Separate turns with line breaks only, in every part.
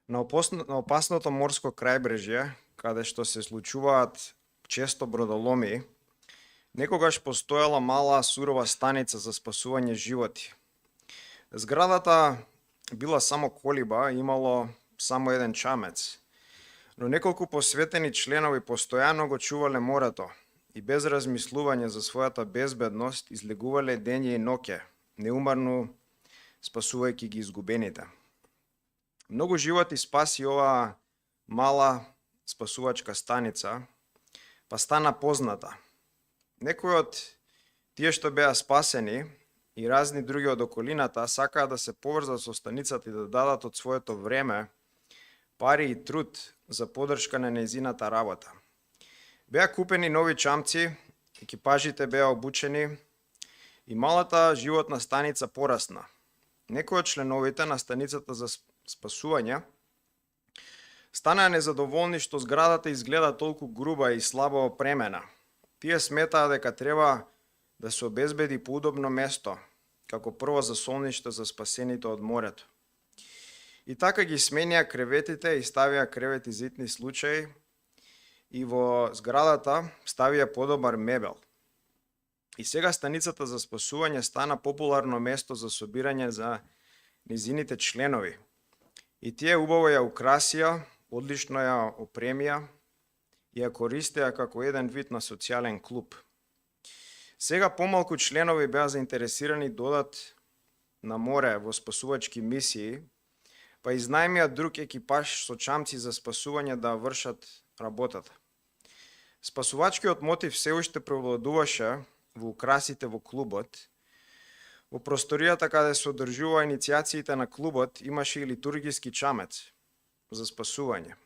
На опасното морско крајбрежје, каде што се случуваат често бродоломи, некогаш постоела мала сурова станица за спасување животи. Зградата била само колиба, имало само еден чамец, но неколку посветени членови постојано го чувале морето и без размислување за својата безбедност излегувале дење и ноќе, неуморно спасувајќи ги изгубените. Многу животи спаси оваа мала спасувачка станица, па стана позната. Некои од тие што беа спасени и разни други од околината сакаа да се поврзат со станицата и да дадат од своето време, пари и труд за поддршка на нејзината работа. Беа купени нови чамци, екипажите беа обучени и малата животна станица порасна. Некои од членовите на станицата за спасување станаа незадоволни што зградата изгледа толку груба и слабо опремена. Тие сметаа дека треба да се обезбеди поудобно место, како прво засолниште за спасените од морето. И така ги сменија креветите и ставија кревети за итни случаи и во зградата ставија подобар мебел. И сега станицата за спасување стана популарно место за собирање за низините членови. И тие убаво ја украсија, одлично ја опремија и ја користеа како еден вид на социјален клуб. Сега помалку членови беа заинтересирани да одат на море во спасувачки мисии, па изнајмија друг екипаж со чамци за спасување да вршат работата. Спасувачкиот мотив се уште превладуваше во украсите во клубот. Во просторијата каде се одржува иницијациите на клубот имаше и литургиски чамец за спасување.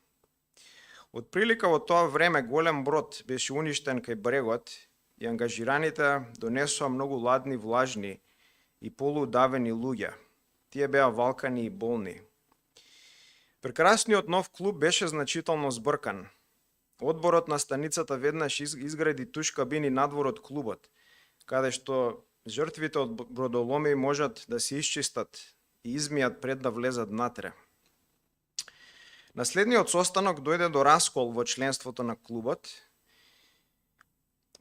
Од прилика во тоа време голем брод беше уништен кај брегот и ангажираните донесоа многу ладни, влажни и полуудавени луѓе. Тие беа валкани и болни. Прекрасниот нов клуб беше значително збркан. Одборот на станицата веднаш изгради туш кабини надвор од клубот, каде што жртвите од бродоломи можат да се исчистат и измијат пред да влезат внатре. На следниот состанок дојде до раскол во членството на клубот.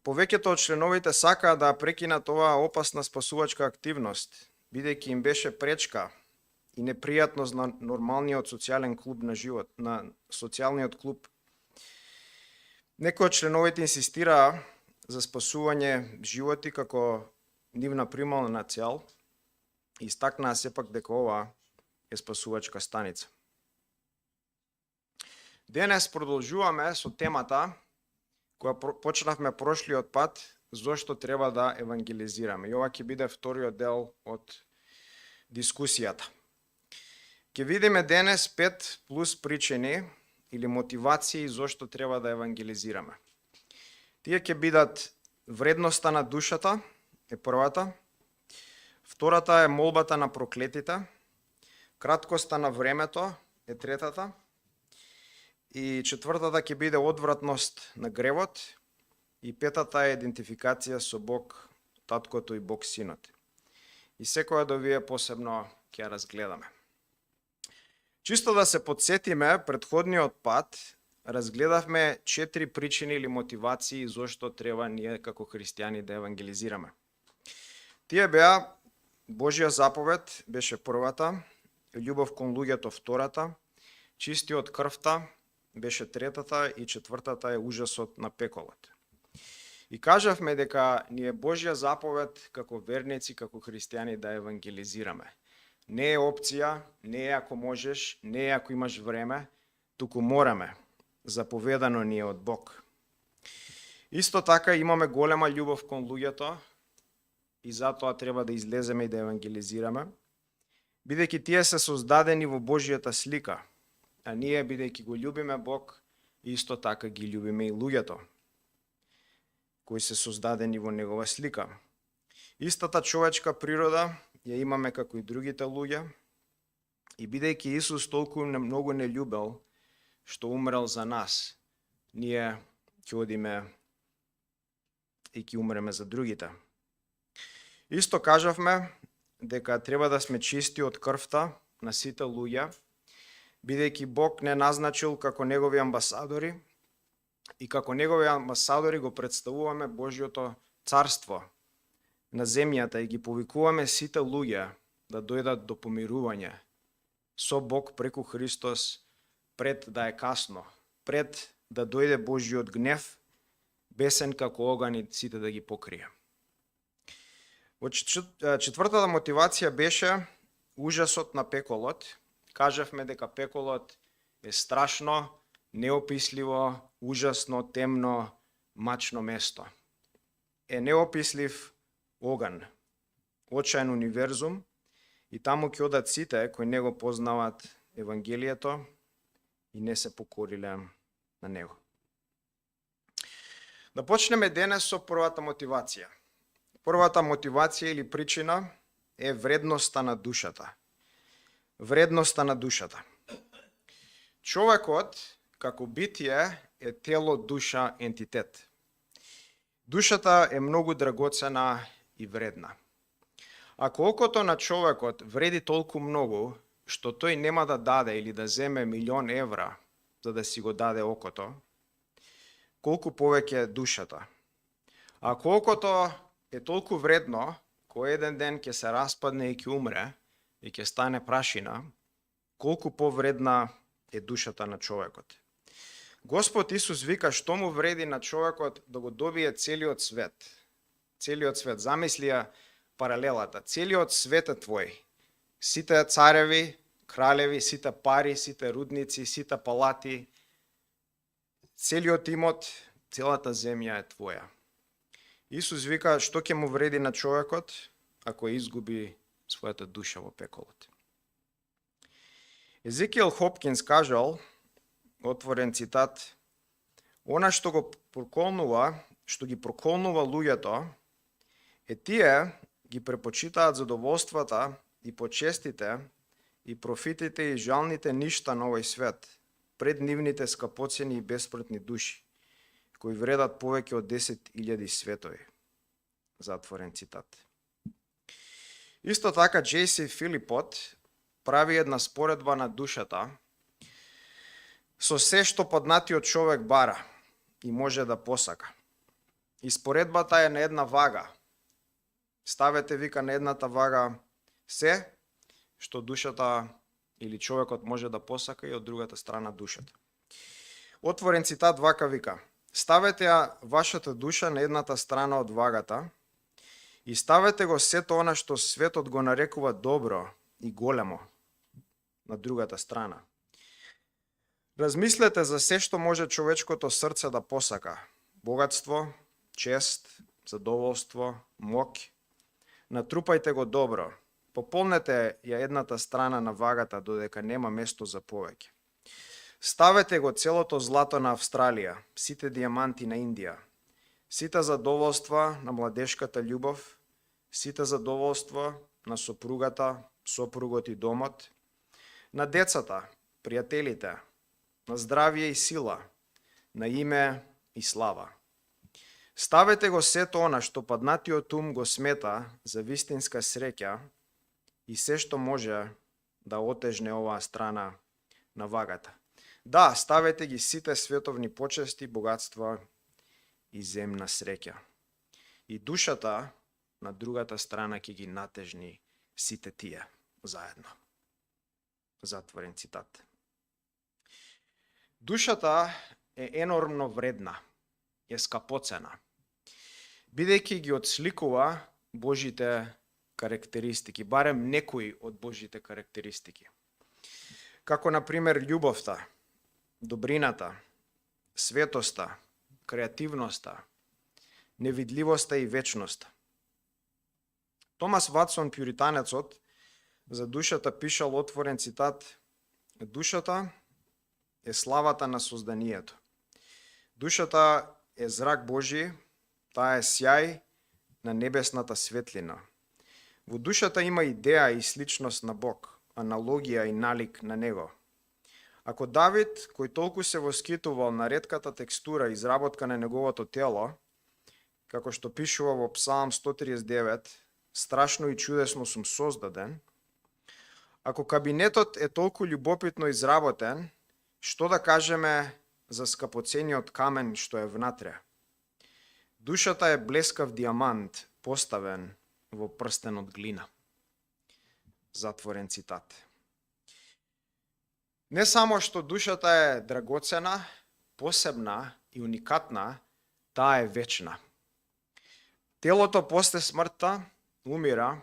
Повеќето од членовите сакаа да прекинат оваа опасна спасувачка активност, бидејќи им беше пречка и непријатност на нормалниот социјален клуб на живот, на социјалниот клуб. Некои од членовите инсистираа за спасување животи како нивна примална цел и истакнаа сепак дека ова е спасувачка станица. Денес продолжуваме со темата која почнавме прошлиот пат, зошто треба да евангелизираме. И ова ќе биде вториот дел од дискусијата. Ќе видиме денес 5 плюс причини или мотивации зошто треба да евангелизираме. Тие ќе бидат вредноста на душата, е првата. Втората е молбата на проклетите. Краткоста на времето е третата. И четвртата ќе биде одвратност на гревот. И петата е идентификација со Бог, Таткото и Бог Синот. И секоја од овие посебно ќе ја разгледаме. Чисто да се подсетиме, предходниот пат разгледавме 4 причини или мотивации зошто треба ние како христијани да евангелизираме. Тие беа Божја заповед, беше првата, љубов кон луѓето втората, чистиот крвта беше третата и четвртата е ужасот на пеколот. И кажавме дека ни е Божја заповед како верници, како христијани да евангелизираме. Не е опција, не е ако можеш, не е ако имаш време, туку мораме. Заповедано ни е од Бог. Исто така имаме голема љубов кон луѓето и затоа треба да излеземе и да евангелизираме, бидејќи тие се создадени во Божјата слика, а ние бидејќи го љубиме Бог, исто така ги љубиме и луѓето, кои се создадени во Негова слика. Истата човечка природа ја имаме како и другите луѓе, и бидејќи Исус толку многу не љубел, што умрел за нас, ние ќе одиме и ќе умреме за другите. Исто кажавме дека треба да сме чисти од крвта на сите луѓе, бидејќи Бог не назначил како негови амбасадори и како негови амбасадори го представуваме Божјото царство на земјата и ги повикуваме сите луѓе да дојдат до помирување со Бог преку Христос пред да е касно, пред да дојде Божјиот гнев, бесен како оган и сите да ги покрие. Четвртата мотивација беше ужасот на пеколот. Кажавме дека пеколот е страшно, неописливо, ужасно, темно, мачно место. Е неопислив оган, очаен универзум и таму ќе одат сите кои не го познават Евангелието и не се покориле на него. Да почнеме денес со првата мотивација. Првата мотивација или причина е вредноста на душата. Вредноста на душата. Човекот, како битие, е тело, душа, ентитет. Душата е многу драгоцена и вредна. Ако окото на човекот вреди толку многу, што тој нема да даде или да земе 1.000.000 евра за да си го даде окото, колку повеќе е душата. Ако окото е толку вредно, кој еден ден ќе се распадне и ќе умре и ќе стане прашина, колку повредна е душата на човекот. Господ Исус вика што му вреди на човекот да го добие целиот свет. Целиот свет. Замисли ја паралелата. Целиот свет е твој. Сите цареви, кралеви, сите пари, сите рудници, сите палати, целиот имот, целата земја е твоја. Исус вика што ќе му вреди на човекот ако изгуби својата душа во пеколот. Езекиел Хопкинс кажал, отворен цитат, она што го проколнува, што ги проколнува луѓето, е тие ги препочитаат задоволствата и почестите и профитите и жалните ништа на овој свет, пред нивните скапоцени и беспратни души, кои вредат повеќе од 10.000 светови. Затворен цитат. Исто така Джейси Филипот прави една споредба на душата со се што поднатиот човек бара и може да посака. И споредбата е на една вага. Ставете, вика, на едната вага се што душата или човекот може да посака и од другата страна душата. Отворен цитат вака вика: ставете ја вашата душа на едната страна од вагата и ставете го сето она што светот го нарекува добро и големо на другата страна. Размислете за се што може човечкото срце да посака: богатство, чест, задоволство, моќ. Натрупајте го добро. Пополнете ја едната страна на вагата додека нема место за повеќе. Ставете го целото злато на Австралија, сите диаманти на Индија, сите задоволства на младешката љубов, сите задоволства на сопругата, сопругот и домот, на децата, пријателите, на здравје и сила, на име и слава. Ставете го сето она што паднатиот ум го смета за вистинска среќа и се што може да отежне оваа страна на вагата. Да, ставете ги сите световни почести, богатства и земна среќа. И душата на другата страна ќе ги натежни сите тие заедно. Затворен цитат. Душата е енормно вредна, е скапоцена, бидејќи ги отсликува Божите карактеристики, барем некои од Божите карактеристики. Како, например, љубовта, добрината, светоста, креативноста, невидливоста и вечноста. Томас Ватсон, пјуританецот, за душата пишал, отворен цитат: душата е славата на созданието. Душата е зрак Божи, таа е сјај на небесната светлина. Во душата има идеја и сличност на Бог, аналогија и налик на Него. Ако Давид, кој толку се воскитувал на ретката текстура и изработка на неговото тело, како што пишува во Псалм 139, страшно и чудесно сум создаден, Ако кабинетот е толку љубопитно изработен, што да кажеме за скапоцениот камен што е внатре? Душата е блескав диамант, поставен во прстен од глина. Затворен цитат. Не само што душата е драгоцена, посебна и уникатна, таа е вечна. Телото после смртта умира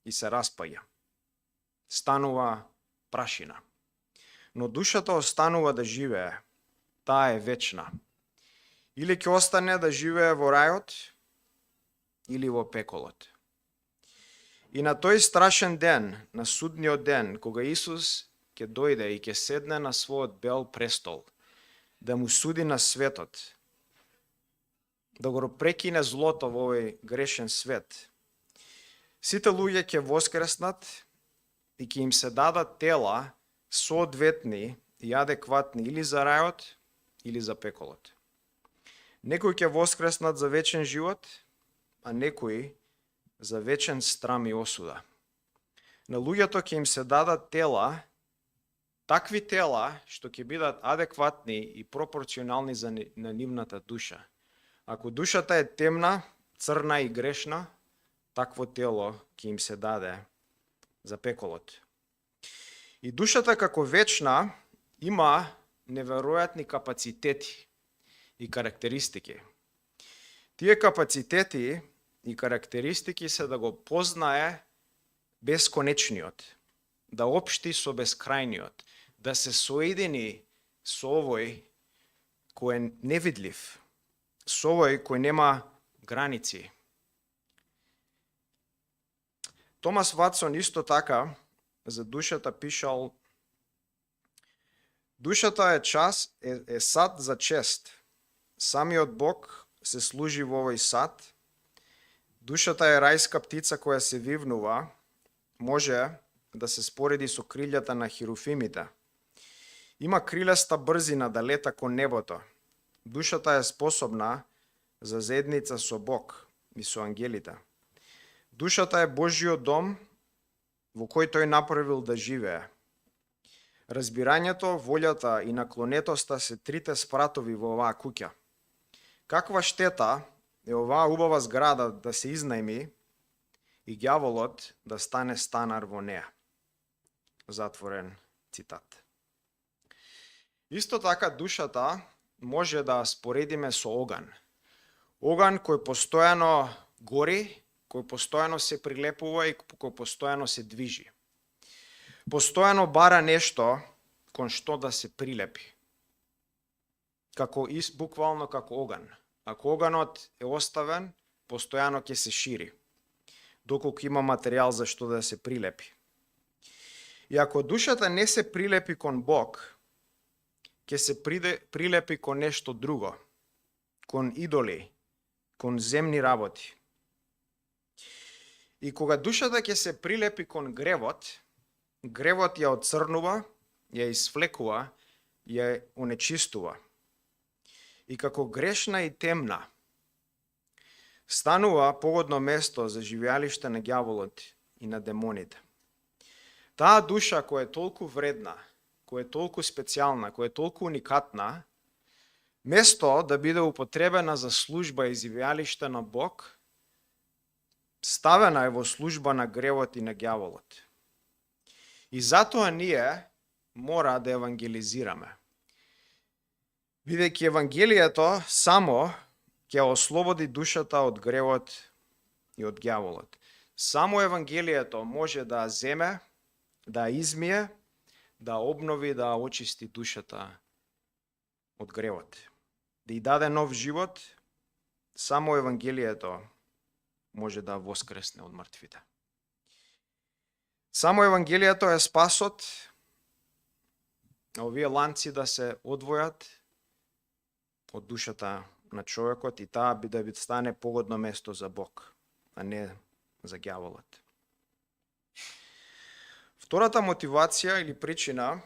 и се распаја. Станува прашина. Но душата останува да живее. Таа е вечна. Или ќе остане да живее во рајот, или во пеколот. И на тој страшен ден, на судниот ден, кога Исус ќе дојде и ќе седне на својот бел престол, да му суди на светот, да го прекине злото во овој грешен свет, сите луѓе ќе воскреснат и ќе им се дадат тела соодветни и адекватни или за рајот, или за пеколот. Некои ќе воскреснат за вечен живот, а некои за вечен страм и осуда. На луѓето ќе им се дадат тела, такви тела што ќе бидат адекватни и пропорционални на нивната душа. Ако душата е темна, црна и грешна, такво тело ќе им се даде за пеколот. И душата како вечна има неверојатни капацитети и карактеристики. Тие капацитети и карактеристики се да го познае бесконечниот, да општи со бескрајниот, да се соедини со овој кој е невидлив, со овој кој нема граници. Томас Ватсон исто така за душата пишал: душата е сад за чест. Самиот Бог се служи во овој сад. Душата е рајска птица која се вивнува, може да се спореди со крилјата на херуфимите. Има крилеста брзина да лета кон небото. Душата е способна за заедница со Бог и со ангелите. Душата е Божјиот дом во кој тој направил да живее. Разбирањето, волјата и наклонетоста се трите спратови во оваа куќа. Каква штета е оваа убава зграда да се изнајми и ѓаволот да стане станар во неа. Затворен цитат. Исто така душата може да споредиме со оган. Оган кој постојано гори, кој постојано се прилепува и кој постојано се движи. Постојано бара нешто кон што да се прилепи. Буквално како оган. Ако оганот е оставен, постојано ќе се шири, доколку има материјал за што да се прилепи. И ако душата не се прилепи кон Бог, ќе се прилепи кон нешто друго, кон идоли, кон земни работи. И кога душата ќе се прилепи кон гревот, гревот ја оцрнува, ја изфлекува, ја онечистува. И како грешна и темна, станува погодно место за живеалиште на ѓаволот и на демоните. Таа душа која е толку вредна, која е толку специјална, која е толку уникатна, место да биде употребена за служба и живеалиште на Бог, ставена е во служба на гревот и на ѓаволот. И затоа ние мора да евангелизираме. Бидејќи Евангелието само ќе ослободи душата од гревот и од ѓаволот. Само Евангелието може да земе, да измие, да обнови, да очисти душата од гревот. Да ја даде нов живот, само Евангелието може да воскресне од мртвите. Само Евангелието е спасот, а овие ланци да се одвојат од душата на човекот и таа би да стане погодно место за Бог, а не за ѓаволот. Втората мотивација или причина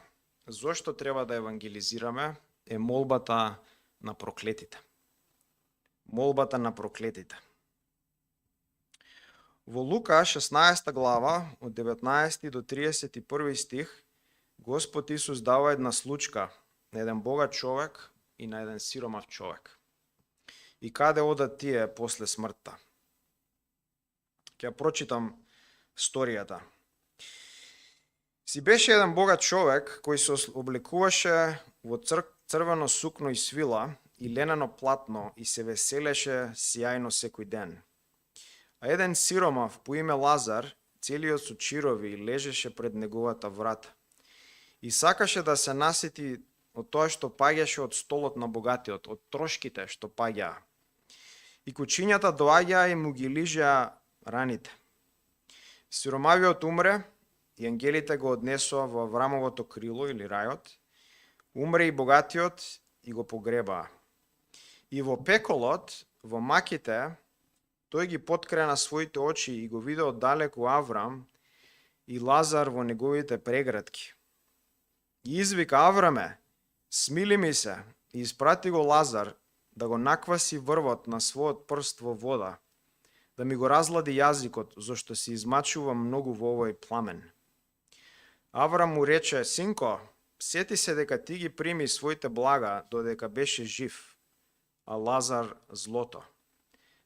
зошто треба да евангелизираме е молбата на проклетите. Молбата на проклетите. Во Лука 16 глава од 19 до 31 стих Господ Исус дава една случка на еден богат човек и на еден сиромав човек. И каде одат тие после смртта? Ќе прочитам сторијата. Си беше еден богат човек кој се облекуваше во црвено сукно и свила и ленено платно и се веселеше сјајно секој ден. А еден сиромав по име Лазар, целиот со чирови, лежеше пред неговата врата. И сакаше да се насети од тоа што паѓаше од столот на богатиот, од трошките што паѓаа. И кучињата доаѓаа и му ги лижеа раните. Сиромавиот умре и ангелите го однесоа во Аврамовото крило или рајот. Умре и богатиот и го погребаа. И во пеколот, во маките, тој ги поткрена своите очи и го виде оддалеку Аврам и Лазар во неговите преградки. И извика: Авраме, смили ми се, и испрати го Лазар да го накваси врвот на својот прст во вода, да ми го разлади јазикот, зашто се измачува многу во овој пламен. Аврам му рече: Синко, сети се дека ти ги прими своите блага додека беше жив, а Лазар злото.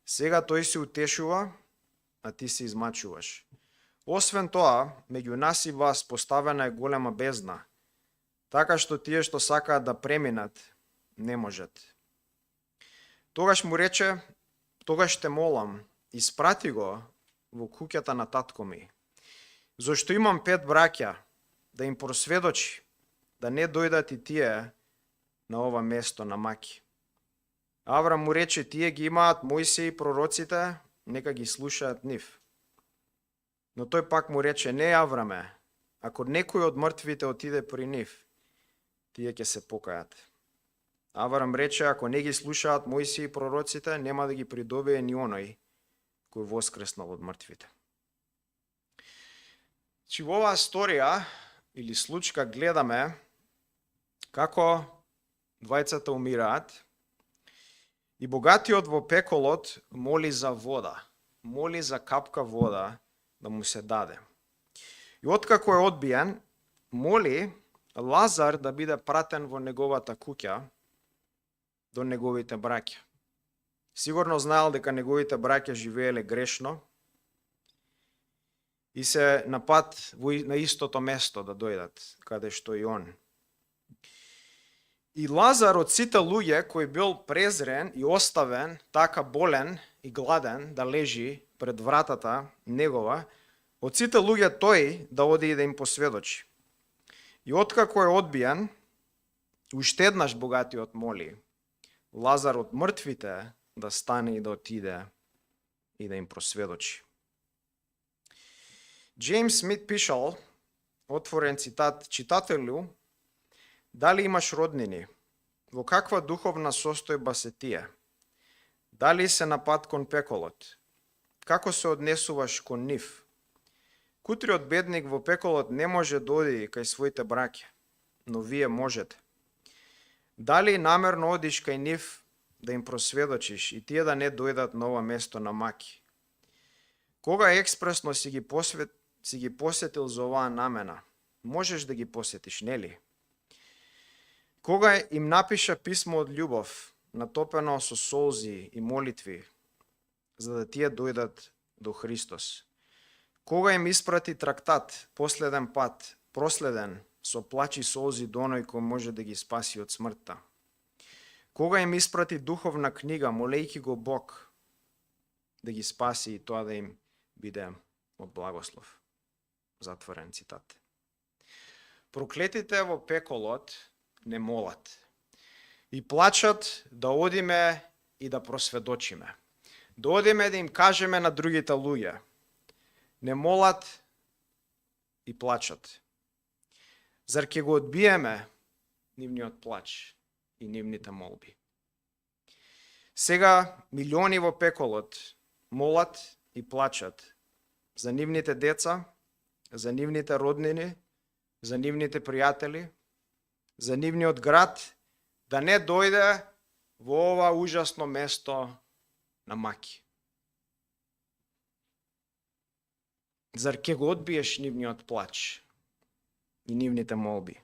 Сега тој се утешува, а ти се измачуваш. Освен тоа, меѓу нас и вас поставена е голема бездна, така што тие што сакаат да преминат, не можат. Тогаш му рече: тогаш те молам, испрати го во куќата на татко ми, зашто имам 5 браќа, да им просведочи, да не дојдат и тие на ова место на Маки. Аврам му рече: тие ги имаат Мојсија и пророците, нека ги слушаат нив. Но тој пак му рече: не, Авраме, ако некој од мртвите отиде при нив, тие ќе се покајат. Аврам рече: ако не ги слушаат Мојсија и пророците, нема да ги придобие ни оној кој воскреснал од мртвите. Чи во оваа сторија или случка гледаме како двајцата умираат и богатиот во пеколот моли за вода, моли за капка вода да му се даде. И откако е одбиен, моли Лазар да биде пратен во неговата куќа до неговите браќа. Сигурно знаел дека неговите браќа живееле грешно и се на пат на истото место да дојдат, каде што и он. И Лазар од сите луѓе кој бил презрен и оставен, така болен и гладен да лежи пред вратата негова, од сите луѓе тој да оди и да им посведочи. И откако е одбиен, уште еднаш богатиот моли Лазар од мртвите да стане и да отиде и да им просведочи. Джеймс Смит пишал, отворен цитат: читателю, дали имаш роднини? Во каква духовна состојба се тие? Дали се на пат кон пеколот? Како се однесуваш кон нив? Кутриот бедник во пеколот не може да оди кај своите браќа, но вие можете. Дали намерно одиш кај нив да им просведочиш и тие да не дојдат на ова место на Маки? Кога експресно си ги посетил за оваа намена? Можеш да ги посетиш, нели? Кога им напиша писмо од љубов, натопено со солзи и молитви, за да тие дојдат до Христос? Кога им испрати трактат последен пат, проследен со плач и солзи до оној кој може да ги спаси од смртта? Кога им испрати духовна книга, молејќи го Бог да ги спаси и тоа да им биде од благослов? Затворен цитат. Проклетите во пеколот не молат и плачат да одиме и да просведочиме. Да одиме да им кажеме на другите луѓе. Не молат и плачат. Зар ќе го одбиеме нивниот плач и нивните молби? Сега милиони во пеколот молат и плачат за нивните деца, за нивните роднини, за нивните пријатели, за нивниот град, да не дојде во ова ужасно место на Маки. Зар ќе го одбиеш нивниот плач и нивните молби?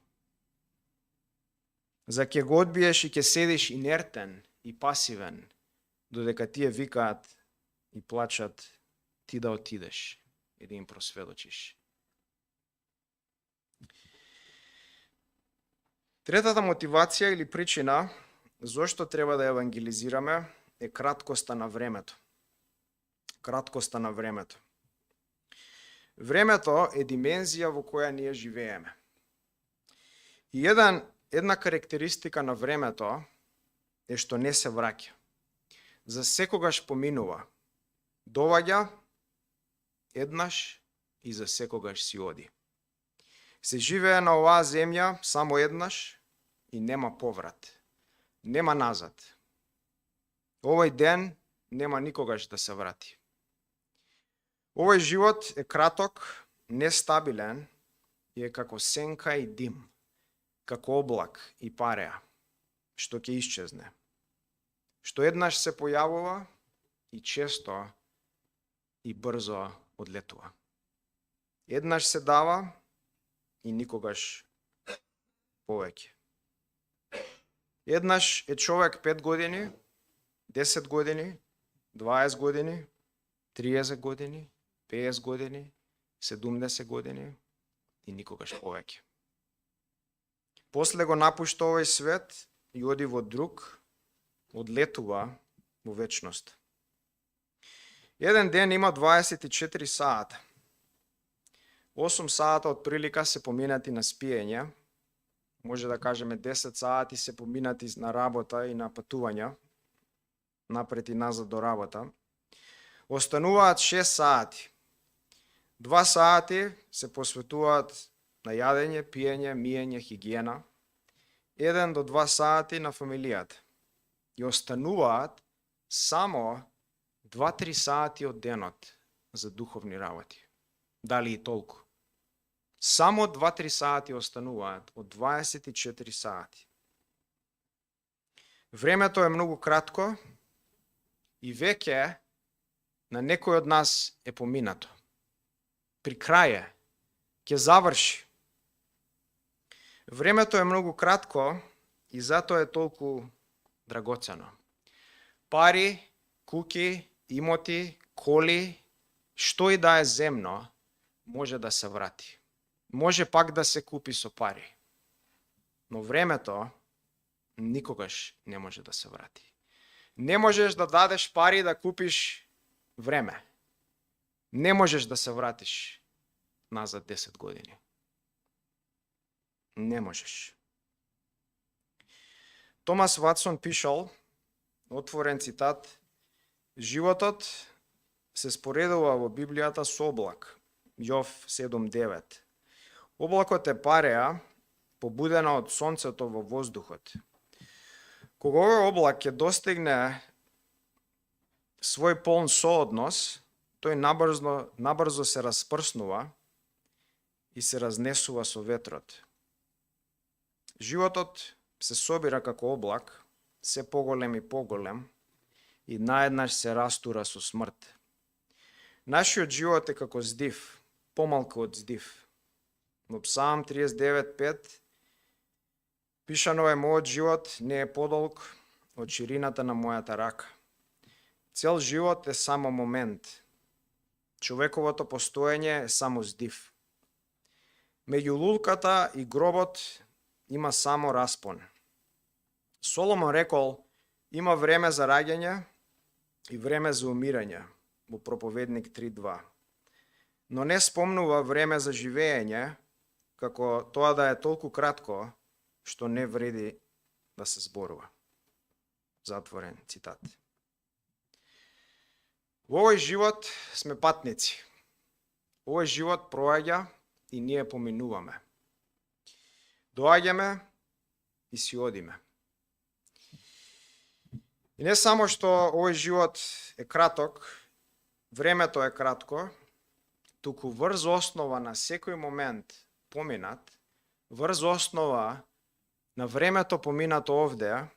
Зар ќе го одбиеш и ќе седиш инертен и пасивен, додека тие викаат и плачат ти да отидеш и да им просведочиш? Третата мотивација или причина зошто треба да евангелизираме е краткоста на времето. Краткоста на времето. Времето е димензија во која ние живееме. И една карактеристика на времето е што не се враќа. За секогаш поминува. Доваѓа еднаш и за секогаш си оди. Се живее на оваа земја само еднаш и нема поврат. Нема назад. Овој ден нема никогаш да се врати. Овој живот е краток, нестабилен и е како сенка и дим, како облак и пареа, што ќе исчезне. Што еднаш се појавува и често и брзо одлетува. Еднаш се дава и никогаш повеќе. Еднаш е човек 5 години, 10 години, 20 години, 30 години, 50 години, 70 години и никогаш повеќе. После го напушта овој свет и оди во друг, одлетува во вечност. Еден ден има 24 сата. 8 сата од прилика се поминати на спиење, може да кажеме 10 сати се поминати на работа и на патувања, напред и назад до работа. Остануваат 6 сати. 2 сати се посветуваат на јадење, пиење, миење, хигиена. 1 до 2 сати на фамилијата. И остануваат само 2-3 сати од денот за духовни работи. Дали и толку? Само 2-3 сати остануваат од 24 сати. Времето е многу кратко и веќе на некој од нас е поминато. При крај е, ќе заврши. Времето е многу кратко и затоа е толку драгоцено. Пари, куки, имоти, коли, што и да е земно, може да се врати. Може пак да се купи со пари. Но времето никогаш не може да се врати. Не можеш да дадеш пари да купиш време. Не можеш да се вратиш назад 10 години. Не можеш. Томас Ватсон пишал, отворен цитат, животот се споредува во Библијата со облак. Јов 7:9. Облакот е пареа, побудена од сонцето во воздухот. Кога овој облак ќе достигне свој полн сооднос, тој набрзо се распрснува и се разнесува со ветрот. Животот се собира како облак, се поголем и поголем, и наеднаш се растура со смрт. Нашиот живот е како здив, помалку од здив. Во Псалм 39:5 пишано е: мојот живот не е подолг од ширината на мојата рака. Цел живот е само момент. Човековото постоење е само здив. Меѓу лулката и гробот има само распон. Соломон рекол: има време за раѓање и време за умирање, во Проповедник 3:2. Но не спомнува време за живење, како тоа да е толку кратко, што не вреди да се зборува. Затворен цитат. Во овој живот сме патници. Овој живот проаѓа и ние поминуваме. Доаѓаме и си одиме. И не само што овој живот е краток, времето е кратко, туку врз основа на секој момент поминат, врз основа на времето поминато овде,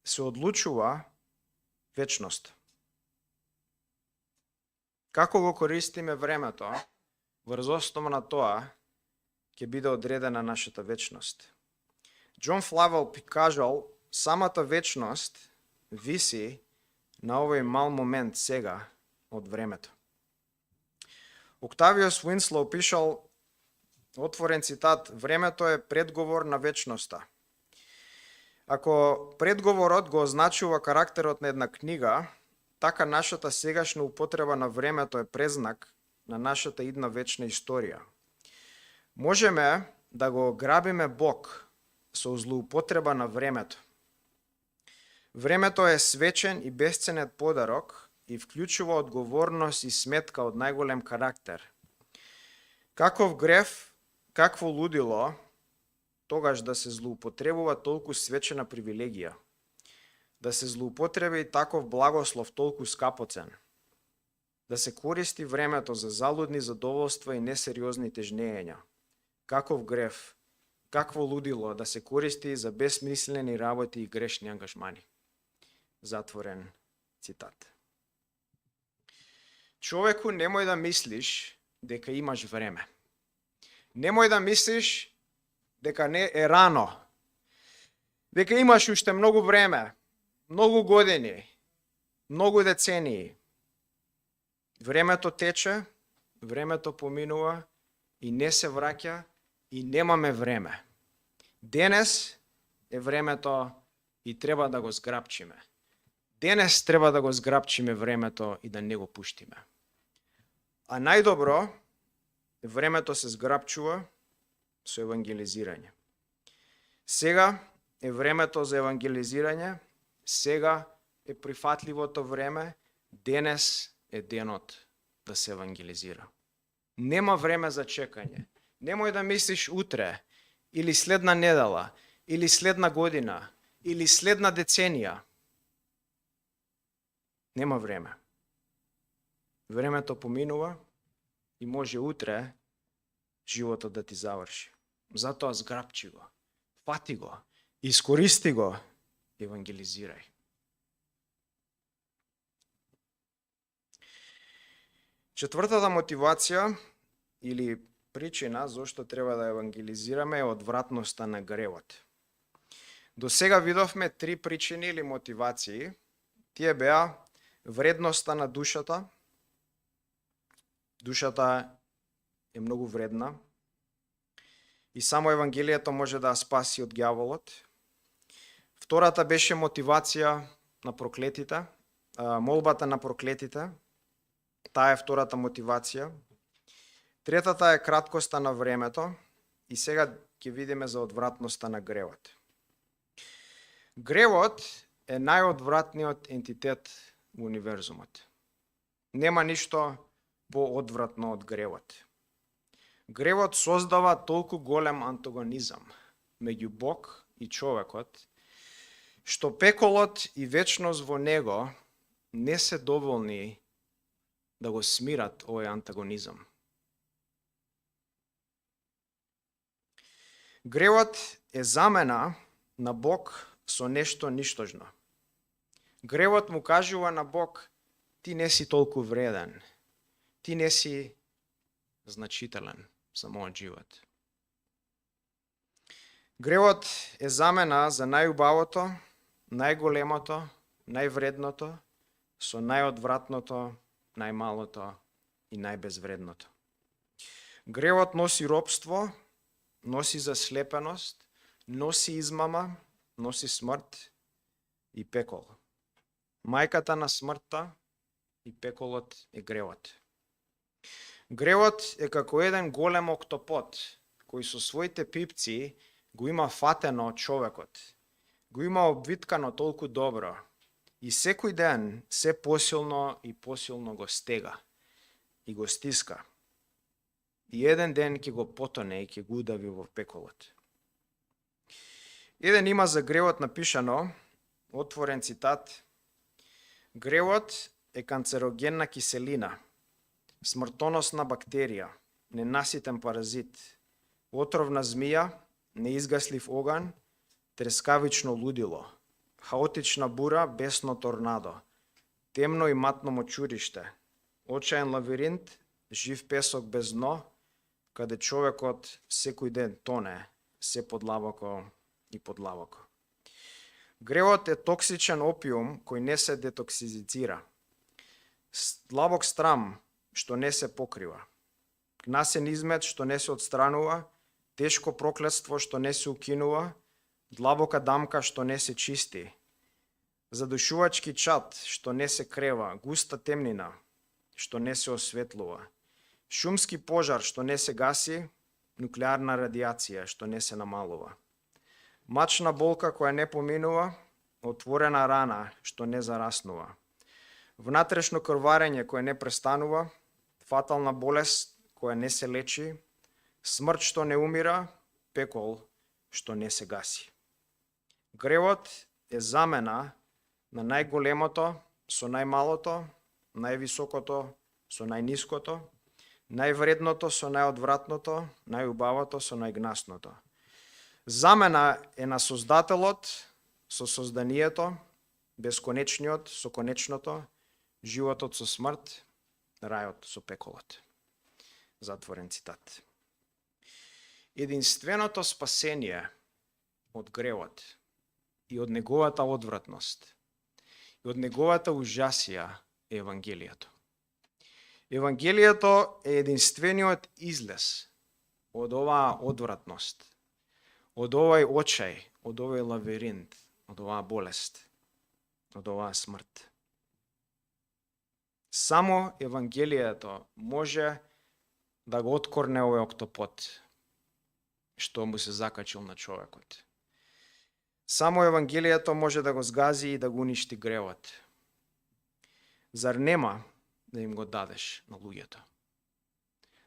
се одлучува вечност. Како го користиме времето, врз основа на тоа ќе биде одредена нашата вечност. Џон Флавел кажал, самата вечност виси на овој мал момент сега од времето. Октавиус Уинслоу пишал отворен цитат: времето е предговор на вечноста. Ако предговорот го означува карактерот на една книга, така нашата сегашна употреба на времето е презнак на нашата идна вечна историја. Можеме да го грабиме Бог со злоупотреба на времето. Времето е свечен и бесценет подарок и вклучува одговорност и сметка од најголем карактер. Каков грев, какво лудило, тогаш да се злоупотребува толку свечена привилегија, да се злоупотреби таков благослов толку скапоцен, да се користи времето за залудни задоволства и несериозни тежнења. Каков грев, какво лудило да се користи за безсмислени работи и грешни ангажмани. Затворен цитат. Човеку, немој да мислиш дека имаш време. Немој да мислиш дека не е рано, дека имаш уште многу време, многу години, многу децении. Времето тече, времето поминува и не се враќа и немаме време. Денес е времето и треба да го зграбчиме. Денес треба да го зграбчиме времето и да не го пуштиме. А најдобро, времето се зграбчува со евангелизирање. Сега е времето за евангелизирање, сега е прифатливото време, денес е денот да се евангелизира. Нема време за чекање. Немој да мислиш утре, или следна недела, или следна година, или следна деценија. Нема време. Времето поминува и може утре животот да ти заврши. Затоа зграбчи го, фати го, искористи го, евангелизирај. Четвртата мотивација или причина зошто треба да евангелизираме е одвратноста на гревот. До сега видовме 3 причини или мотивации. Тие беа вредноста на душата. Душата е многу вредна и само Евангелието може да ја спаси од ѓаволот. Втората беше мотивација на проклетите, молбата на проклетите. Таа е втората мотивација. Третата е краткоста на времето и сега ќе видиме за одвратноста на гревот. Гревот е најодвратниот ентитет во универзумот. Нема ништо поодвратно од гревот. Гревот создава толку голем антагонизам меѓу Бог и човекот, што пеколот и вечност во него не се доволни да го смират овој антагонизам. Гревот е замена на Бог со нешто ништожно. Гревот му кажува на Бог: ти не си толку вреден, ти не си значителен за мојот живот. Гревот е замена за најубавото, најголемото, највредното со најодвратното, најмалото и најбезвредното. Гревот носи робство, носи заслепеност, носи измама, носи смрт и пекол. Мајката на смртта и пеколот е гревот. Гревот е како еден голем октопод, кој со своите пипци го има фатено човекот, го има обвиткано толку добро и секој ден се посилно и посилно го стега и го стиска. И еден ден ќе го потоне и ќе го удави во пеколот. Еден има за гревот напишано, отворен цитат: гревот е канцерогенна киселина, смртоносна бактерија, ненаситен паразит, отровна змија, неизгаслив оган, трескавично лудило, хаотична бура, бесно торнадо, темно и матно мочуриште, очаен лавиринт, жив песок без дно, каде човекот секој ден тоне се подлабоко и подлабоко. Гревот е токсичен опиум кој не се детоксицира. Длабок срам што не се покрива. Гнасен измет што не се отстранува, тешко проклетство што не се укинува, длабока дамка што не се чисти, задушувачки чад што не се крева, густа темнина што не се осветлува, шумски пожар што не се гаси, нуклеарна радиација што не се намалува, мачна болка која не поминува, отворена рана што не зараснува, внатрешно крварење кое не престанува, фатална болест која не се лечи, смрт што не умира, пекол што не се гаси. Гревот е замена на најголемото со најмалото, највисокото со најниското, највредното со најодвратното, најубавото со најгнасното. Замена е на Создателот со созданието, бесконечниот со конечното, животот со смрт, рајот со пеколот. Затворен цитат. Единственото спасение од гревот и од неговата одвратност и од неговата ужасија е Евангелието. Евангелието е единствениот излез од оваа одвратност, од овај очај, од овој лавиринт, од оваа болест, од оваа смрт. Само Евангелието може да го откорне овој октопод што му се закачил на човекот. Само Евангелието може да го згази и да го уништи гревот. Зар нема да им го дадеш на луѓето?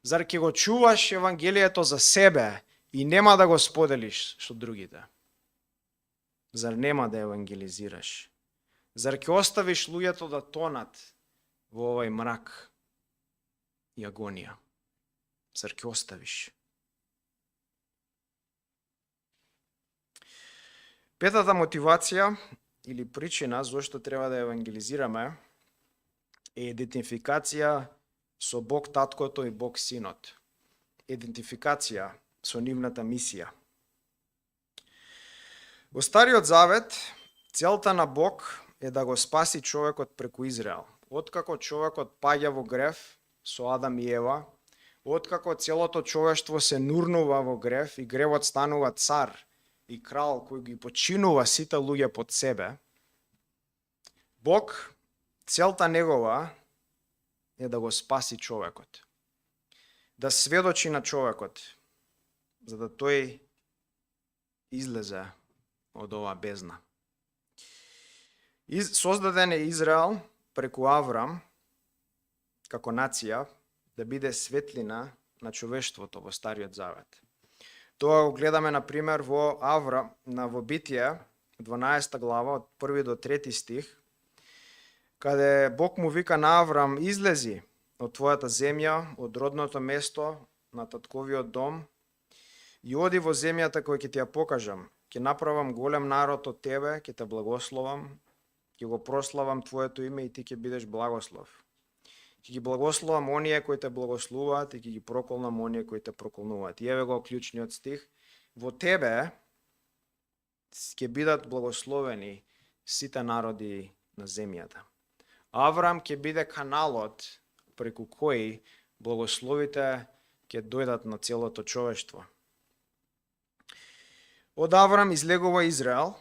Зар ќе го чуваш Евангелието за себе и нема да го споделиш со другите? Зар нема да евангелизираш? Зар ќе оставиш луѓето да тонат во овој мрак и агонија? Зар ќе оставиш? Петата мотивација или причина зашто треба да евангелизираме е идентификација со Бог Таткото и Бог Синот. Идентификација со нивната мисија. Во Стариот Завет, целта на Бог е да го спаси човекот преку Израел. Откако човекот паѓа во грев со Адам и Ева, откако целото човештво се нурнува во грев и гревот станува цар и крал кој ги починува сите луѓе под себе, Бог, целта негова е да го спаси човекот, да сведочи на човекот, за да тој излезе од оваа бездна. Создаден е Израел преку Аврам, како нација, да биде светлина на човештвото во Стариот Завет. Тоа го гледаме, например, во Битие, 12 глава, од 1 до 3 стих, каде Бог му вика на Аврам: излези од твојата земја, од родното место, на татковиот дом, и оди во земјата која ќе ти ја покажам. Ќе направам голем народ од тебе, ќе те благословам, ќе го прославам твоето име и ти ќе бидеш благослов. Ќе ги благословам оние кои те благословуваат и ќе ги проколнам оние кои те проколнуваат. И еве го клучниот стих: во тебе ќе бидат благословени сите народи на земјата. Аврам ќе биде каналот преку кој благословите ќе дојдат на целото човештво. Од Аврам излегува Израел.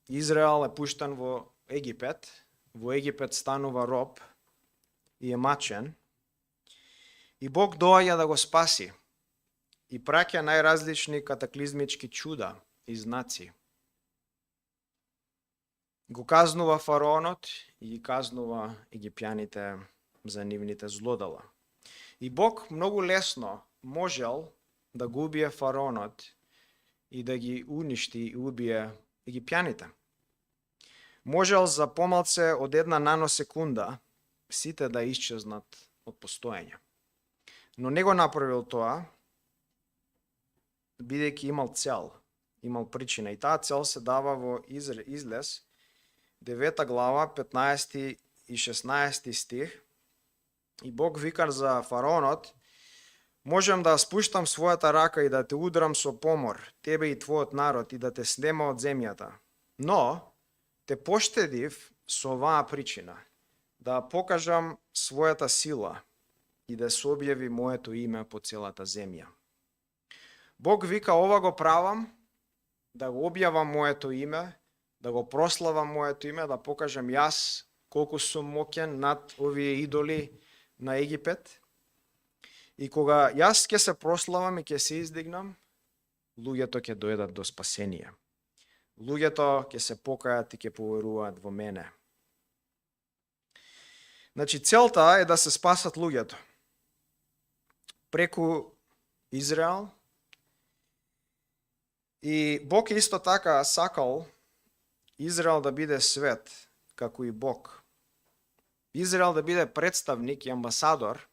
Израел е пуштен во Египет. Во Египет станува роб и е мачен. И Бог доаѓа да го спаси и праќа најразлични катаклизмички чуда и знаци. Го казнува фараонот и ги казнува египјаните за нивните злодела. И Бог многу лесно можел да го убие фараонот и да ги уништи и убие египјаните. Можел за помалце од една наносекунда сите да исчезнат од постоење. Но не го направил тоа, бидејќи имал цел, имал причина. И таа цел се дава во Излез, 9 глава, 15 и 16 стих. И Бог вика за фараонот: Можем да спуштам својата рака и да те удрам со помор, тебе и твојот народ, и да те снема од земјата. Но те поштедив со оваа причина, да покажам својата сила и да се објави моето име по целата земја. Бог вика, ова го правам, да го објавам моето име, да го прославам моето име, да покажам јас колку сум моќен над овие идоли на Египет. И кога јас ќе се прославам и ќе се издигнам, луѓето ќе дојдат до спасение. Луѓето ќе се покајат и ќе поверуваат во мене. Значи, целта е да се спасат луѓето. Преку Израел. И Бог исто така сакал Израел да биде свет, како и Бог. Израел да биде представник и амбасадор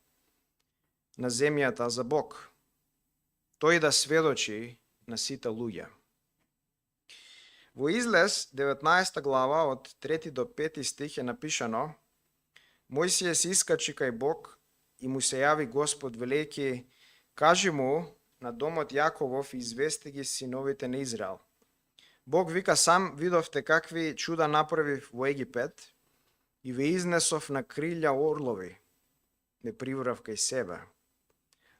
на земјата за Бог. Тој да сведочи на сите луѓе. Во Излез 19 глава од 3 до 5 стих е напишано: Мојсија се искачи кај Бог и му се јави Господ велејќи: кажи му на домот Јаковов и извести ги синовите на Израел. Бог вика, сам видовте какви чуда направив во Египет и ве изнесов на крилја орлови, ме приврав кај себе.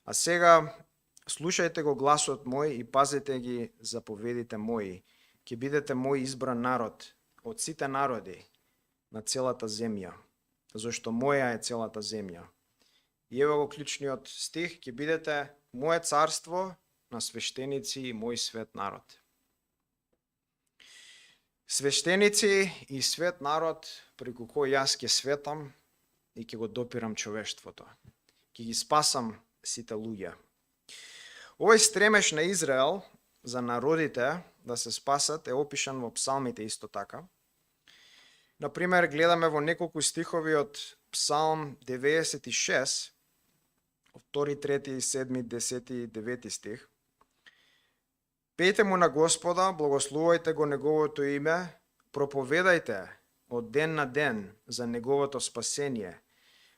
А сега слушајте го гласот мој и пазете ги заповедите мои. Ќе бидете мој избран народ од сите народи на целата земја, зашто моја е целата земја. И ево го клучниот стих: ќе бидете моје царство на свештеници и мој свет народ. Свештеници и свет народ преку кој јас ќе светам и ќе го допирам човештвото. Ќе ги спасам сите луѓе. Овој стремеж на Израел за народите да се спасат е опишан во псалмите исто така. Например, гледаме во неколку стихови од Псалм 96, 2, 3, 7, 10 и 9 стих. Пејте му на Господа, благословувајте го неговото име, проповедајте од ден на ден за неговото спасение.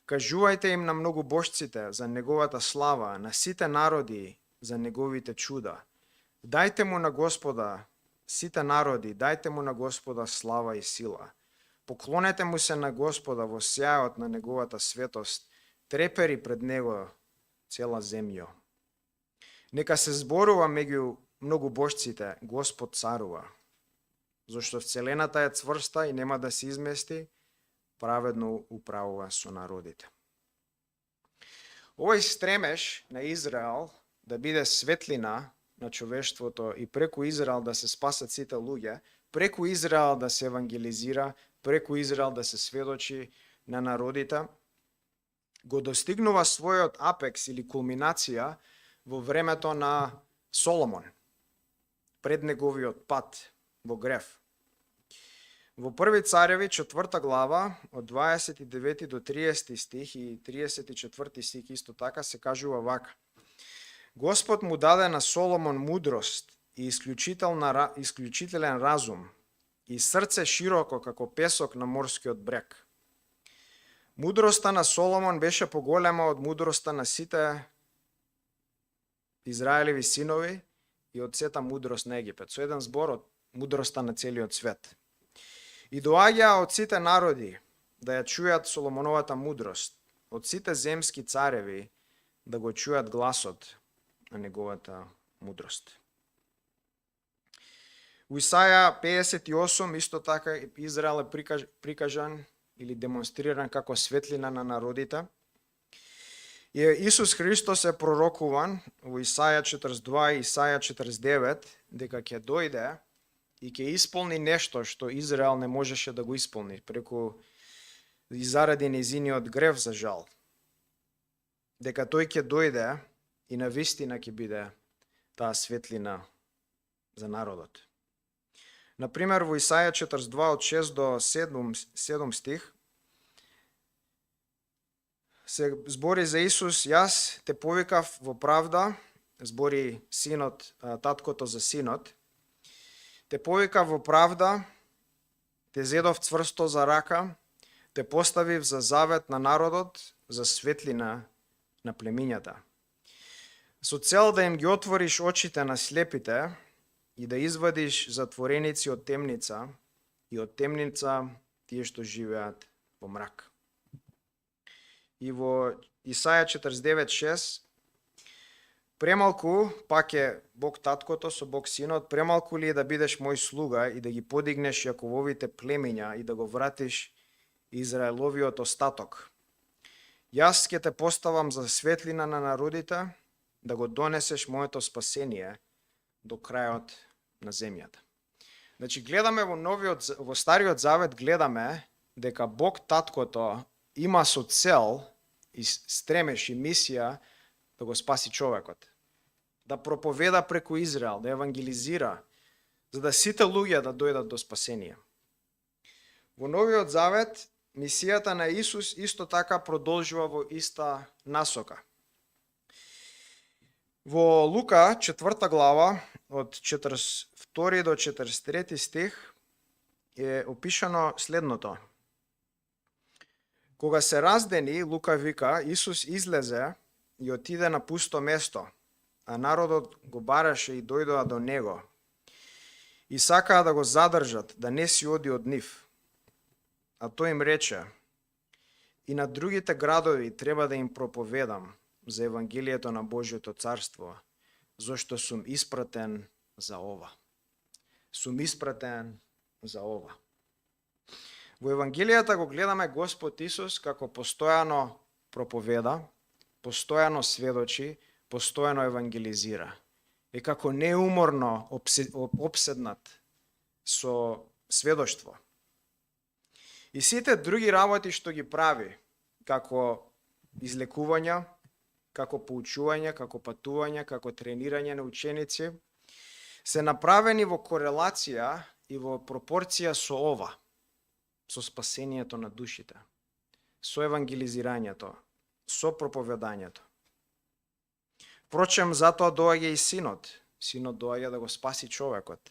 Кажувајте им на многобожците за неговата слава, на сите народи за неговите чуда. Дајте му на Господа, сите народи, дајте му на Господа слава и сила. Поклонете му се на Господа во сјајот на неговата светост, трепери пред него цела земја. Нека се зборува меѓу многобожците, Господ царува. Зашто вцелената е цврста и нема да се измести, праведно управува со народите. Овој стремеж на Израел да биде светлина на човештвото и преку Израел да се спасат сите луѓе, преку Израел да се евангелизира, преку Израел да се сведочи на народите, го достигнува својот апекс или кулминација во времето на Соломон, пред неговиот пат во грев. Во Први цареви 4 глава од 29 до 30 стих и 34 стих исто така се кажува вака: Господ му даде на Соломон мудрост и исклучителен разум и срце широко како песок на морскиот брег. Мудроста на Соломон беше поголема од мудроста на сите Израелеви синови и од сета мудрост на Египет. Со еден збор, од мудроста на целиот свет. И доаѓаа од сите народи да ја чујат Соломоновата мудрост, од сите земски цареви да го чујат гласот на неговата мудрост. У Исаја 58 исто така Израел е прикажан или демонстриран како светлина на народите. И Исус Христос е пророкуван во Исаја 42 и Исаја 49 дека ќе дојде и ќе исполни нешто што Израел не можеше да го исполни преку и заради незиниот грев за жал. Дека тој ќе дојде и на вистина ќе биде таа светлина за народот. Например, во Исаја 42 од 6 до 7 стих се збори за Исус: јас те повикав во правда, збори синот, таткото за синот, те повикав во правда, те зедов цврсто за рака, те поставив за завет на народот, за светлина на племињата. со цел да им ги отвориш очите на слепите и да извадиш затвореници од темница и од темница тие што живеат во мрак. И во Исаја 49:6 премалку, пак е Бог таткото со Бог синот, премалку ли е да бидеш мој слуга и да ги подигнеш Јакововите племиња и да го вратиш Израеловиот остаток. Јас ќе те поставам за светлина на народите, да го донесеш моето спасение до крајот на земјата. Значи, гледаме во Стариот Завет, гледаме дека Бог таткото има со цел и стремеш и мисија да го спаси човекот, да проповеда преку Израел, да евангелизира, за да сите луѓе да дојдат до спасение. Во Новиот Завет, мисијата на Исус исто така продолжува во иста насока. Во Лука, 4 глава, од 42 до 43 стих, е опишано следното. Кога се раздени, Лука вика, Исус излезе и отиде на пусто место, а народот го бараше и дојдоа до него. И сакаа да го задржат, да не си оди од нив. А тој им рече, и на другите градови треба да им проповедам за Евангелието на Божјото царство, зашто сум испратен за ова. Сум испратен за ова. Во Евангелијата го гледаме Господ Исус како постојано проповеда, постојано сведочи, постојано евангелизира. И како неуморно обседнат со сведоштво. И сите други работи што ги прави, како излекувања, како поучување, како патување, како тренирање на ученици, се направени во корелација и во пропорција со ова, со спасението на душите, со евангелизирањето, со проповедањето. Впрочем, затоа доаѓа и Синот. Синот доаѓа да го спаси човекот.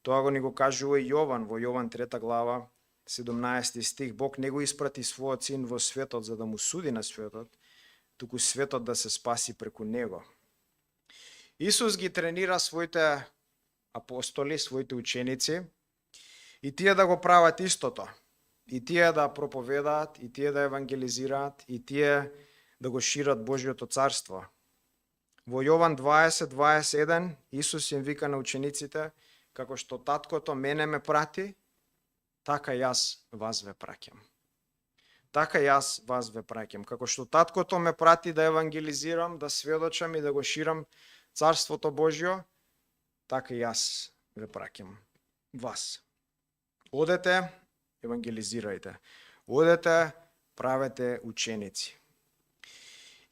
Тоа го ни го кажува и Јован во Јован 3 глава, 17 стих. Бог не го испрати својот син во светот за да му суди на светот, туку светот да се спаси преку него. Исус ги тренира своите апостоли, своите ученици, и тие да го прават истото. И тие да проповедаат, и тие да евангелизираат, и тие да го шират Божјото царство. Во Јован 20:21 Исус им вика на учениците, како што таткото мене ме прати, така јас вас ве праќам. Така јас вас ве праќам. Како што таткото ме прати да евангелизирам, да сведочам и да го ширам царството Божјо, така јас ве праќам вас. Одете, евангелизирајте. Одете, правете ученици.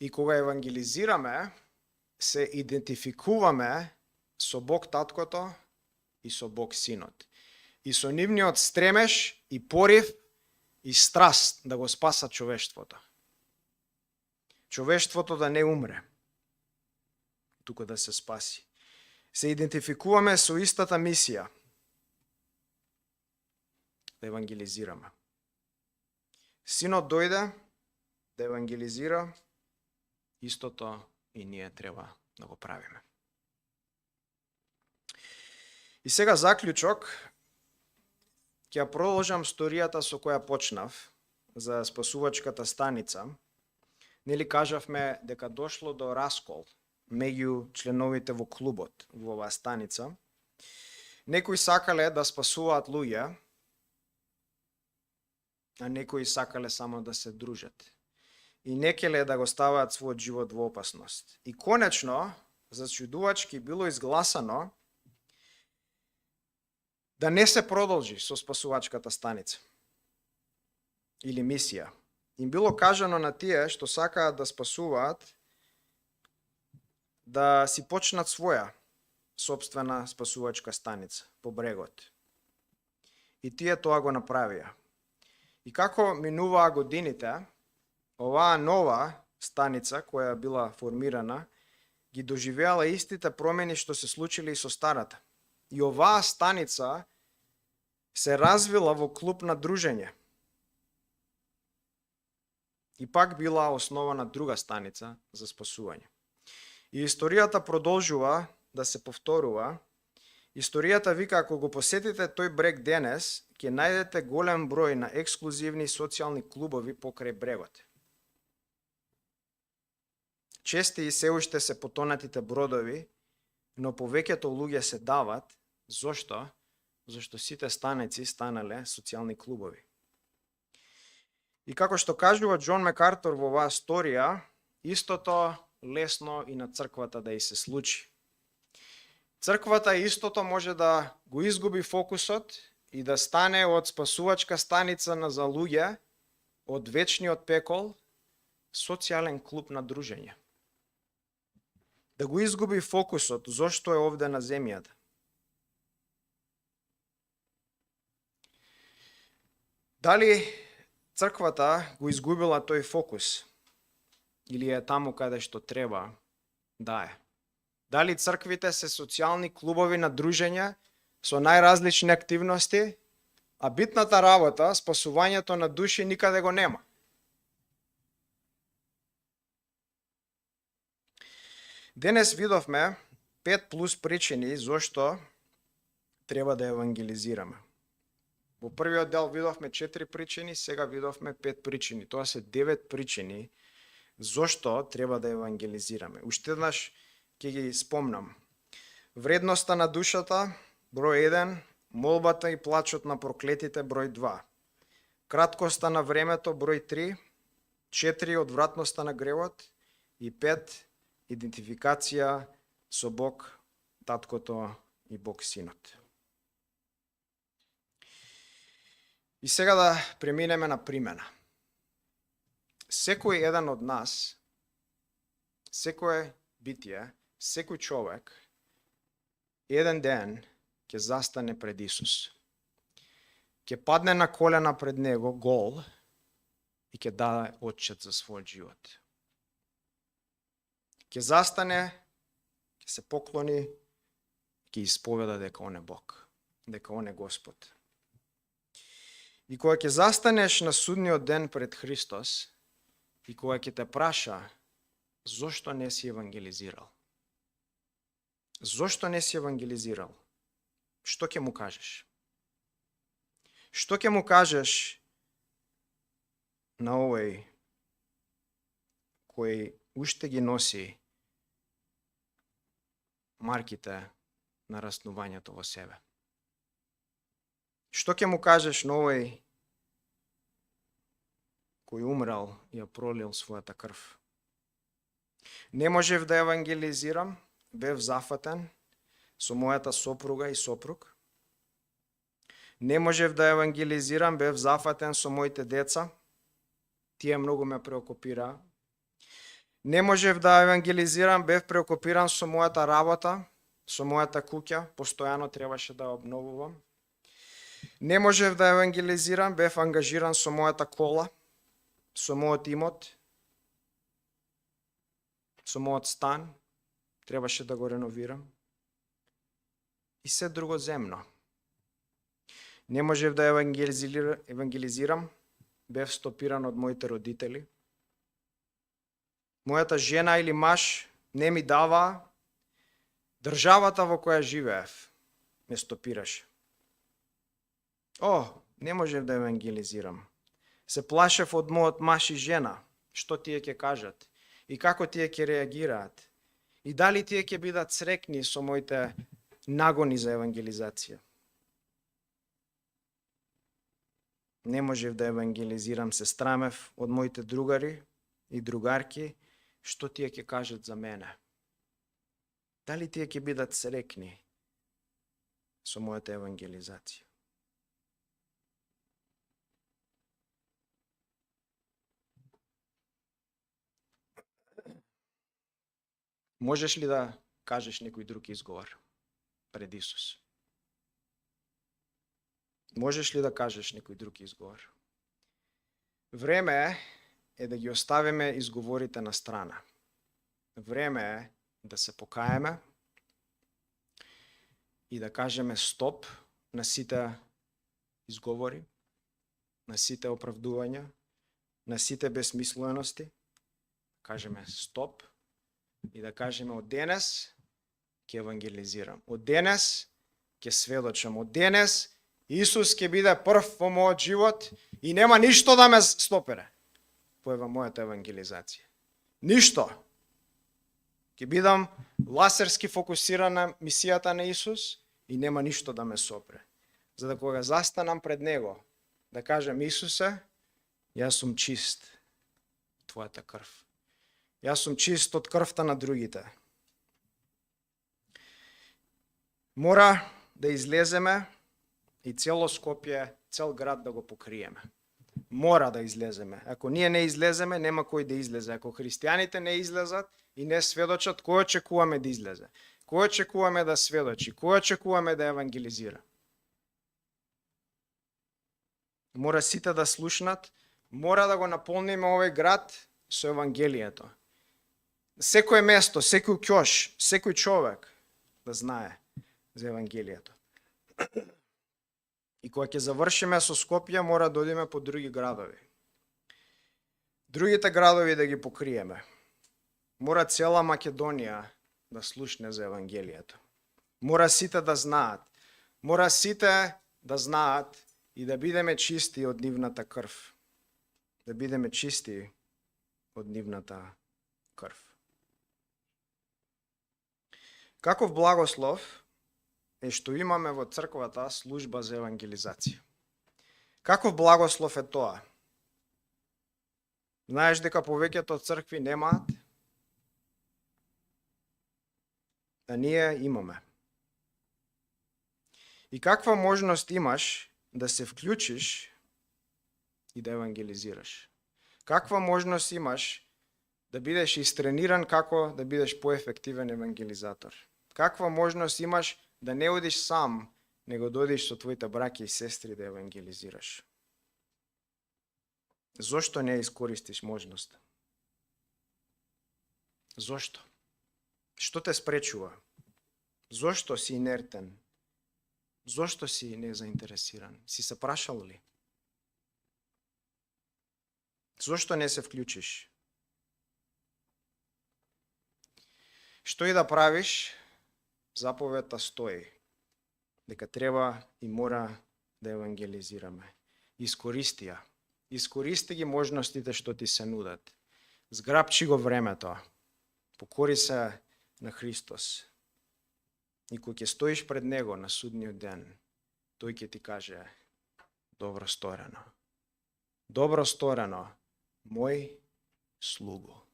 И кога евангелизираме, се идентификуваме со Бог таткото и со Бог синот. И со нивниот стремеш и порив и страст да го спасат човештвото. Човештвото да не умре, туку да се спаси. Се идентификуваме со истата мисија. Да евангелизираме. Синот дојде да евангелизира, истото и ние треба да го правиме. И сега заклучок, ќе ја продолжам сторијата со која почнав за спасувачката станица. Нели кажавме дека дошло до раскол меѓу членовите во клубот во оваа станица. Некои сакале да спасуваат луѓе, а некои сакале само да се дружат. И некеле да го ставаат својот живот во опасност. И конечно, зачудувачки било изгласано да не се продолжи со спасувачката станица или мисија. Им било кажано на тие што сакаат да спасуваат да си почнат своја сопствена спасувачка станица по брегот. И тие тоа го направија. И како минуваа годините, оваа нова станица која била формирана ги доживеала истите промени што се случили и со старата. И оваа станица се развила во клуб на дружење. И пак била основана друга станица за спасување. И историјата продолжува да се повторува. Историјата вика, ако го посетите тој брег денес, ќе најдете голем број на ексклузивни социјални клубови покрај брегот. Чести и се уште се потонатите бродови, но повеќето луѓе се дават. Зошто? Зашто сите станици станале социјални клубови. И како што кажува Џон Макартур во оваа сторија, истото лесно и на црквата да и се случи. Црквата истото може да го изгуби фокусот и да стане од спасувачка станица на за луѓе од вечниот пекол социјален клуб на дружење. Да го изгуби фокусот зошто е овде на земјата. Дали црквата го изгубила тој фокус или е таму каде што треба да е? Дали црквите се социјални клубови на дружења со најразлични активности, а битната работа, спасувањето на души никаде го нема? Денес видовме 5 плюс причини зошто треба да евангелизираме. Во првиот дел видовме 4 причини, сега видовме 5 причини. Тоа се 9 причини зошто треба да евангелизираме. Уште еднаш ќе ги спомнам. Вредноста на душата, број 1, молбата и плачот на проклетите, број 2. Краткоста на времето, број 3, 4, одвратноста на гревот и 5, идентификација со Бог, Таткото и Бог Синот. И сега да преминеме на примена. Секој еден од нас, секој битие, секој човек, еден ден ќе застане пред Исус. Ќе падне на колена пред Него гол и ќе даде отчет за својот живот. Ќе застане, ќе се поклони, ќе исповеда дека Он е Бог, дека Он е Господ. И кога ќе застанеш на судниот ден пред Христос и кога ќе те праша зошто не си евангелизирал? Зошто не си евангелизирал? Што ќе му кажеш? Што ќе му кажеш на овој кој уште ги носи марките на раснувањето во себе? Што ќе му кажеш на овој кој умрал и ја пролил својата крв? Не можев да евангелизирам, бев зафатен со мојата сопруга и сопруг. Не можев да евангелизирам, бев зафатен со моите деца. Тие многу ме преокупираа. Не можев да евангелизирам, бев преокупиран со мојата работа, со мојата куќа, постојано требаше да обновувам. Не можев да евангелизирам, бев ангажиран со мојата кола, со мојот имот, со мојот стан, требаше да го реновирам. И се друго земно. Не можев да евангелизирам, бев стопиран од моите родители. Мојата жена или маж не ми дава, државата во која живеев ме стопираше. Не можев да евангелизирам. Се плашев од мојот маж и жена, што тие ќе кажат и како тие ќе реагираат. И дали тие ќе бидат срекни со моите нагони за евангелизација. Не можев да евангелизирам, се страмев од моите другари и другарки, што тие ќе кажат за мене. Дали тие ќе бидат срекни со мојата евангелизација. Можеш ли да кажеш некој друг изговор пред Исус? Можеш ли да кажеш некој друг изговор? Време е да ги оставиме изговорите на страна. Време е да се покаеме и да кажеме стоп на сите изговори, на сите оправдувања, на сите безсмислености. Кажеме стоп и да кажеме од денес ќе евангелизирам. Од денес ќе сведочам. Од денес Исус ќе биде прв во мојот живот и нема ништо да ме стопере по мојата евангелизација. Ништо. Ќе бидам ласерски фокусиран на мисијата на Исус и нема ништо да ме сопре. За да кога застанам пред Него, да кажем: Исусе, јас сум чист од Твојата крв. Јас сум чист од крвта на другите. Мора да излеземе и цело Скопје, цел град да го покриеме. Мора да излеземе. Ако ние не излеземе, нема кој да излезе. Ако христијаните не излезат и не сведочат, кој очекуваме да излезе? Кој очекуваме да сведочи? Кој очекуваме да евангелизира? Мора сите да слушнат, мора да го наполниме овој град со евангелието. Секој место, секој ќош, секој човек да знае за евангелието. И кога ќе завршиме со Скопје, мора да одиме по други градови. Другите градови да ги покриеме. Мора цела Македонија да слушне за евангелието. Мора сите да знаат. Мора сите да знаат и да бидеме чисти од нивната крв. Да бидеме чисти од нивната крв. Каков благослов е што имаме во црквата служба за евангелизација. Каков благослов е тоа? Знаеш дека повеќето цркви немаат? А ние имаме. И каква можност имаш да се вклучиш и да евангелизираш? Каква можност имаш да бидеш истрениран како да бидеш поефективен евангелизатор? Каква можност имаш да не одиш сам, него да одиш со твоите браќа и сестри да евангелизираш? Зошто не искористиш можност? Зошто? Што те спречува? Зошто си инертен? Зошто си незаинтересиран? Си се прашал ли? Зошто не се вклучиш? Што и да правиш, заповедта стои, дека треба и мора да евангелизираме. Искористи ја. Искористи ги можностите што ти се нудат. Зграбчи го времето. Покори се на Христос. И кога ќе стоиш пред Него на судниот ден, тој ќе ти каже: добро сторено. Добро сторено, мој слуго.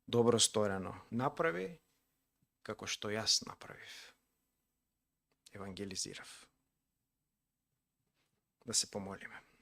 Добро сторено, направи како што јас направив. Евангелизирав. Да се помолиме.